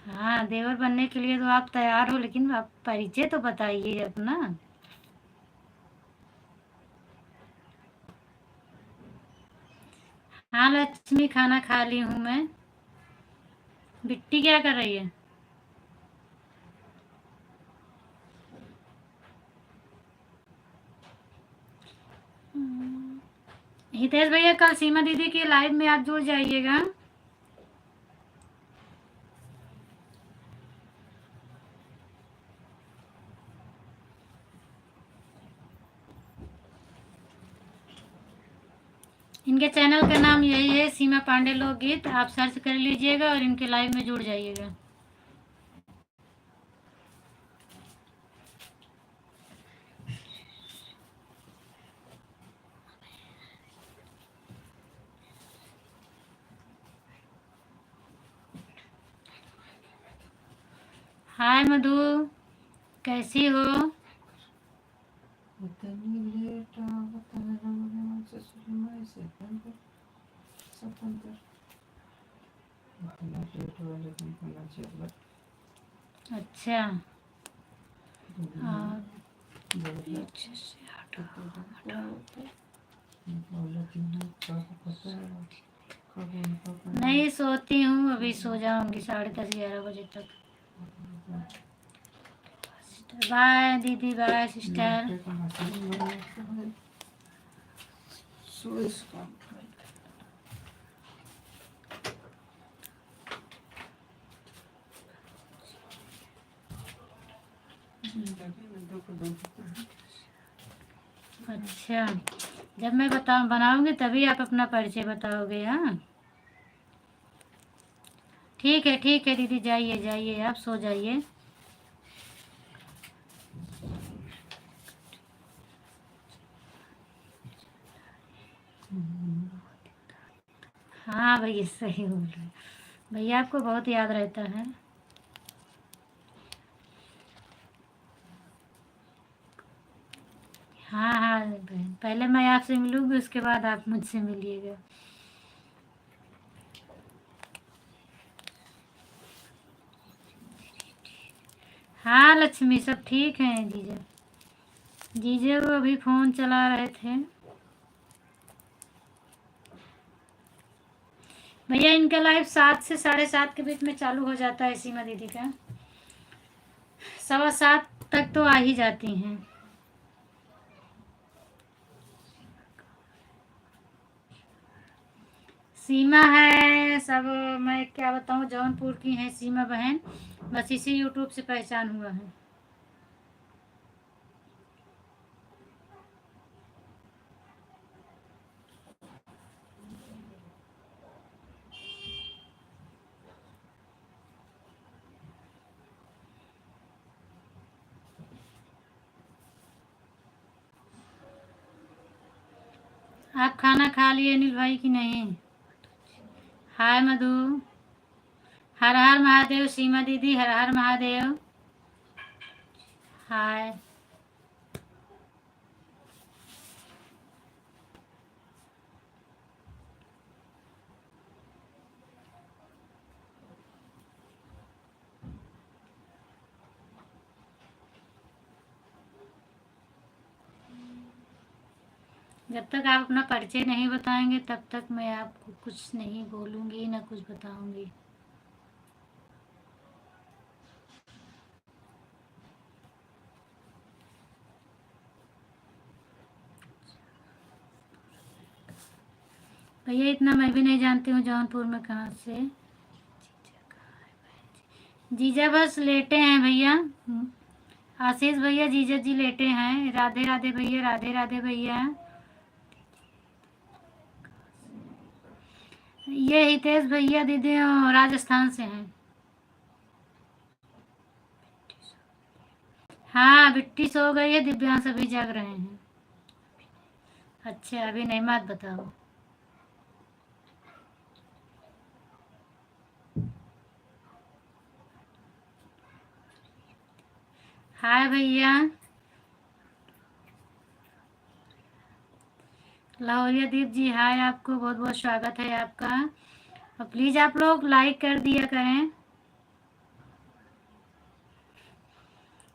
हाँ, देवर बनने के लिए तो आप तैयार हो, लेकिन आप परिचय तो बताइए अपना। हाँ लक्ष्मी, खाना खा ली हूँ मैं। बिट्टी क्या कर रही है? हितेश भैया, कल सीमा दीदी की लाइव में आप जुड़ जाइएगा। इनके चैनल का नाम यही है, सीमा पांडे लोकगीत। आप सर्च कर लीजिएगा और इनके लाइव में जुड़ जाइएगा। हाय मधु, कैसी हो? इतनी लेट आवता है रमन से सुनाई से स्वतंत्र इतना लेट वाले दिन को ना चल अच्छा, बोला पीछे से हटो। बोला दिन कब पता है कब उनका नहीं सोती हूँ, अभी सो जाऊंगी 10:30-11 बजे तक। बाय दीदी, बाय सिस्टर। अच्छा, जब मैं बनाऊंगी तभी आप अपना परिचय बताओगे। हाँ ठीक है दीदी, जाइए जाइए, आप सो जाइए। हाँ भैया, सही बोल रहे हैं। भैया आपको बहुत याद रहता है। हाँ हाँ बहन, पहले मैं आपसे मिलूंगी, उसके बाद आप मुझसे मिलिएगा। हाँ लक्ष्मी, सब ठीक हैं जीजा। जीजा वो अभी फ़ोन चला रहे थे। भैया इनका लाइव 7 से 7:30 के बीच में चालू हो जाता है, सीमा दीदी का 7:15 तक तो आ ही जाती हैं। सीमा है सब, मैं क्या बताऊँ, जौनपुर की हैं सीमा बहन, बस इसी यूट्यूब से पहचान हुआ है। आप खाना खा लिए अनिल भाई कि नहीं? हाय मधु, हर हर महादेव। सीमा दीदी, हर हर महादेव। हाय। जब तक आप अपना परिचय नहीं बताएंगे तब तक मैं आपको कुछ नहीं बोलूँगी, ना कुछ बताऊँगी। भैया इतना मैं भी नहीं जानती हूँ जौनपुर में कहाँ से। जीजा बस लेटे हैं भैया। आशीष भैया जीजा जी लेटे हैं। राधे राधे भैया, राधे राधे भैया। ये हितेश भैया दीदी राजस्थान से हैं। हाँ बिट्टी सो गई है, दिव्यांश अभी जग रहे हैं। अच्छा अभी नहीं, मत बताओ। हाय भैया। लाहौरिया दीप जी हाय, आपको बहुत बहुत स्वागत है आपका। और प्लीज़ आप लोग लाइक कर दिया करें।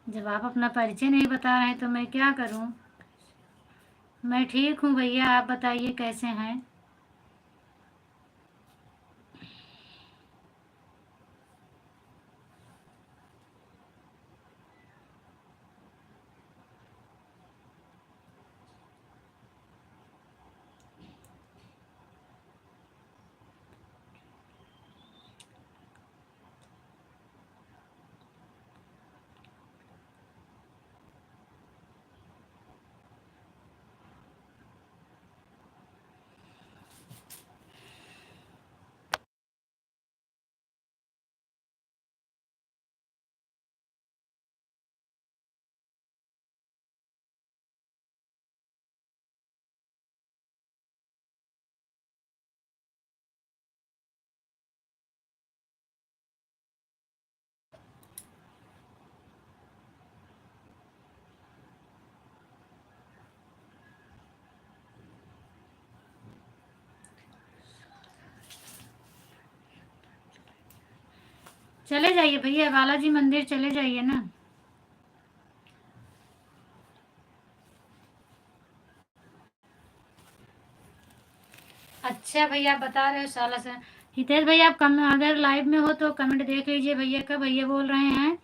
जब आप अपना परिचय नहीं बता रहे तो मैं क्या करूं। मैं ठीक हूं भैया, आप बताइए कैसे हैं। चले जाइए भैया, बालाजी मंदिर चले जाइए ना। अच्छा भैया आप बता रहे हो साला से। हितेश भैया आप कम अगर लाइव में हो तो कमेंट देख लीजिए भैया का। भैया बोल रहे हैं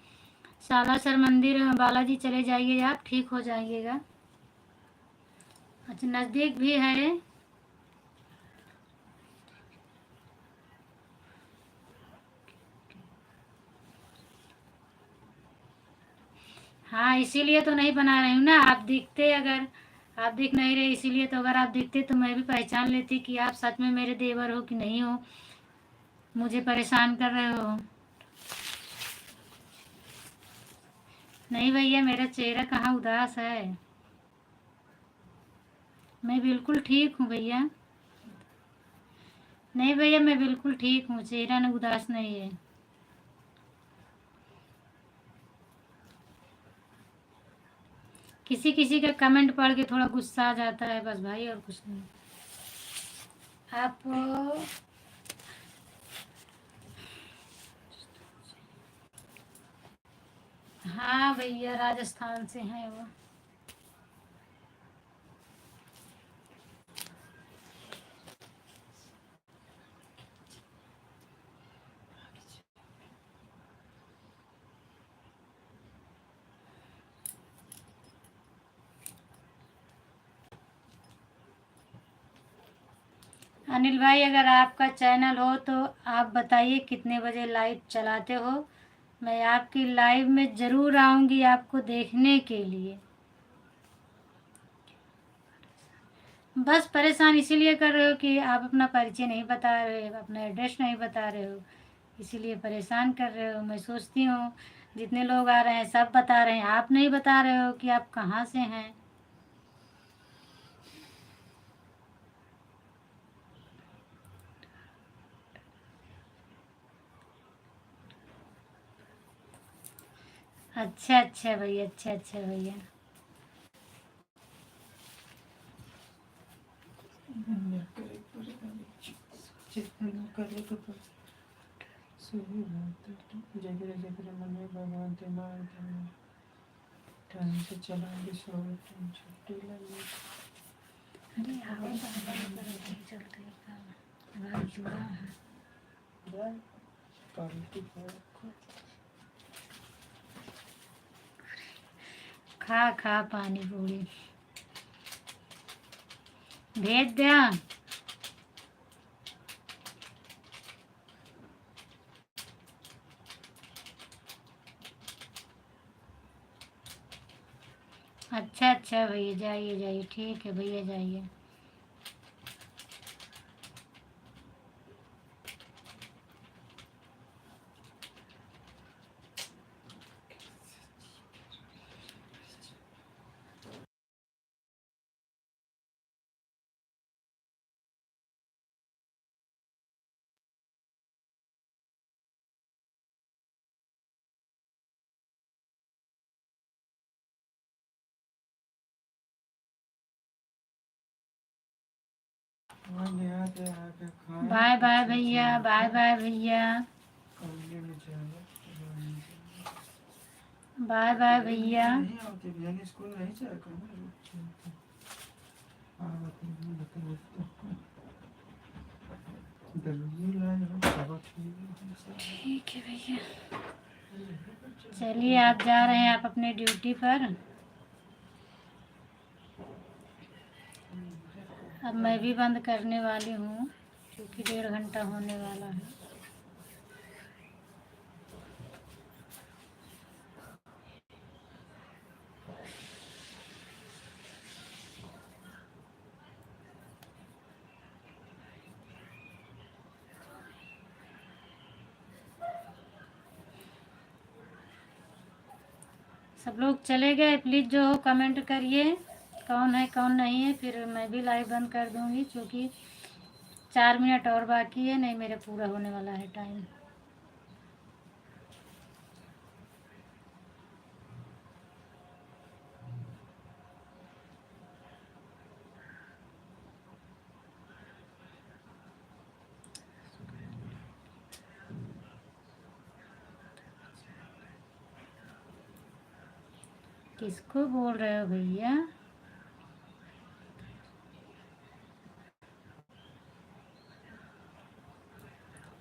सालासर मंदिर बालाजी चले जाइए, आप ठीक हो जाइएगा। अच्छा नज़दीक भी है। हाँ इसीलिए तो नहीं बना रही हूँ ना। आप दिखते, अगर आप दिख नहीं रहे इसीलिए, तो अगर आप दिखते तो मैं भी पहचान लेती कि आप सच में मेरे देवर हो कि नहीं हो। मुझे परेशान कर रहे हो। नहीं भैया मेरा चेहरा कहाँ उदास है, मैं बिल्कुल ठीक हूँ भैया। नहीं भैया मैं बिल्कुल ठीक हूँ, चेहरा न उदास नहीं है। किसी किसी का कमेंट पढ़ के थोड़ा गुस्सा आ जाता है बस भाई, और कुछ नहीं। आप हाँ भैया राजस्थान से हैं वो। अनिल भाई अगर आपका चैनल हो तो आप बताइए कितने बजे लाइव चलाते हो। मैं आपकी लाइव में ज़रूर आऊँगी आपको देखने के लिए। बस परेशान इसीलिए कर रहे हो कि आप अपना परिचय नहीं बता रहे हो, अपना एड्रेस नहीं बता रहे हो, इसीलिए परेशान कर रहे हो। मैं सोचती हूँ जितने लोग आ रहे हैं सब बता रहे हैं, आप नहीं बता रहे हो कि आप कहाँ से हैं। अच्छा अच्छा भैया, अच्छा अच्छा भैया। जगह जगह मन में भगवान दिमाग टाइम से चलाएंगे सो टाइम छुट्टी लगी। अरे आओ नहीं चलते घर जुड़ा है। खा खा पानी पूरी भेज दिया। अच्छा अच्छा भैया, जाइए जाइए, ठीक है भैया, जाइए। बाय बाय भैया, बाय बाय भैया, बाय बाय भैया। स्कूल नहीं ठीक है भैया, चलिए, आप जा रहे हैं आप अपने ड्यूटी पर। अब मैं भी बंद करने वाली हूँ, क्योंकि 1.5 घंटा होने वाला है। सब लोग चले गए, प्लीज़ जो हो कमेंट करिए कौन है कौन नहीं है, फिर मैं भी लाइव बंद कर दूँगी, क्योंकि 4 मिनट और बाकी है, नहीं मेरे पूरा होने वाला है टाइम। किसको बोल रहे हो भैया?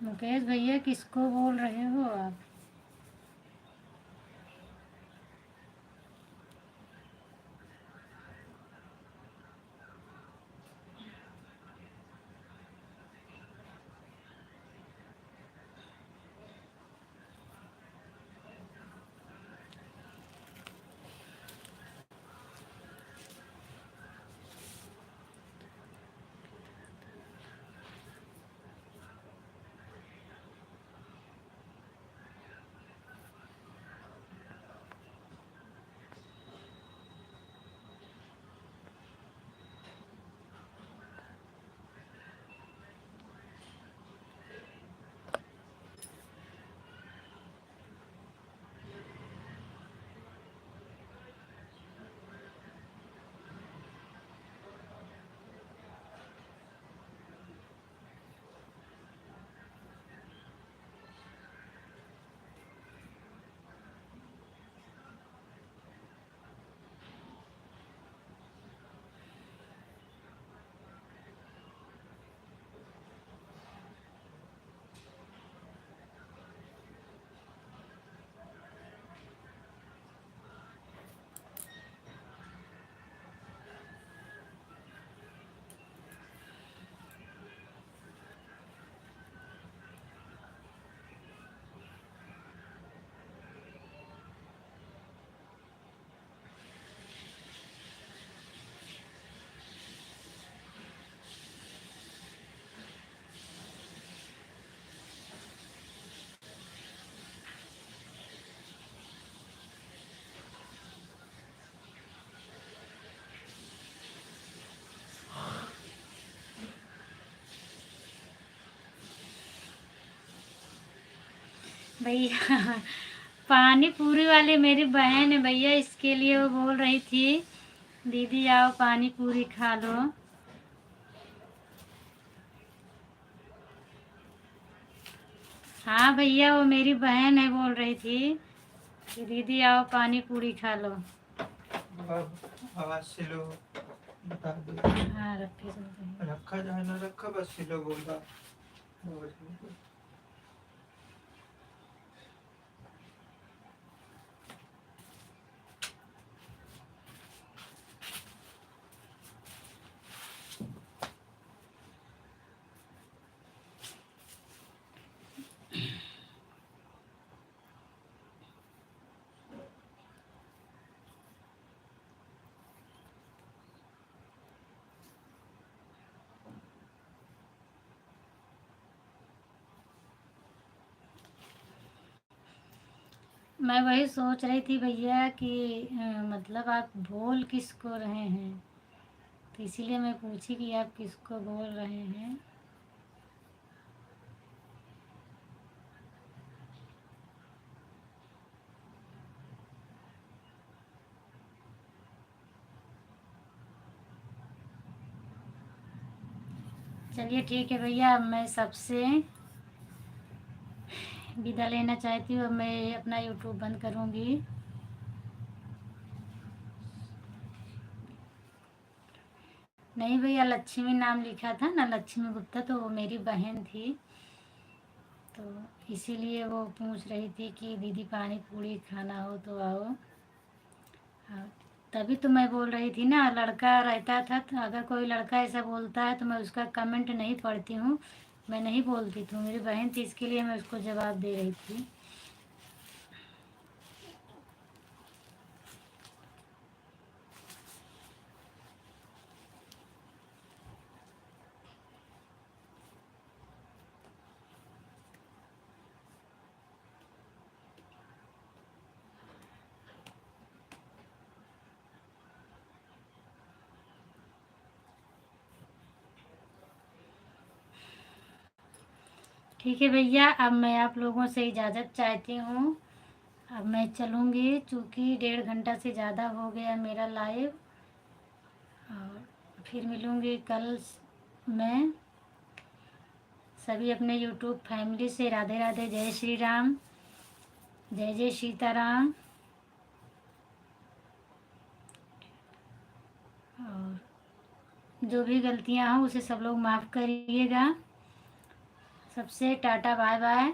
मुकेश भैया, किसको बोल रहे हो आप? भैया पानी पूरी वाली मेरी बहन है भैया, इसके लिए वो बोल रही थी दीदी आओ पानी पूरी खा लो। हाँ भैया, वो मेरी बहन है, बोल रही थी कि दीदी आओ पानी पूरी खा लो। आवाज सिलो बता दो। हाँ रखे रखा जाए ना रखा, बस सिलो बोला। मैं वही सोच रही थी भैया कि मतलब आप बोल किसको रहे हैं, तो इसीलिए मैं पूछी कि आप किसको बोल रहे हैं। चलिए ठीक है भैया, अब मैं सबसे विदा लेना चाहती हूँ। अब मैं अपना यूट्यूब बंद करूँगी। नहीं भैया, लक्ष्मी नाम लिखा था ना, लक्ष्मी गुप्ता, तो वो मेरी बहन थी, तो इसीलिए वो पूछ रही थी कि दीदी पानी पूरी खाना हो तो आओ। हाँ, तभी तो मैं बोल रही थी ना, लड़का रहता था तो अगर कोई लड़का ऐसा बोलता है तो मैं उसका कमेंट नहीं पढ़ती हूँ, मैं नहीं बोलती, तो मेरी बहन थी इसके लिए मैं उसको जवाब दे रही थी। ठीक है भैया, अब मैं आप लोगों से इजाज़त चाहती हूँ। अब मैं चलूँगी, चूँकि 1.5 घंटा से ज़्यादा हो गया मेरा लाइव, और फिर मिलूँगी कल। मैं सभी अपने यूट्यूब फैमिली से राधे राधे, जय श्री राम, जय जय सीताराम। और जो भी गलतियाँ हों उसे सब लोग माफ़ करिएगा। सबसे टाटा बाय बाय।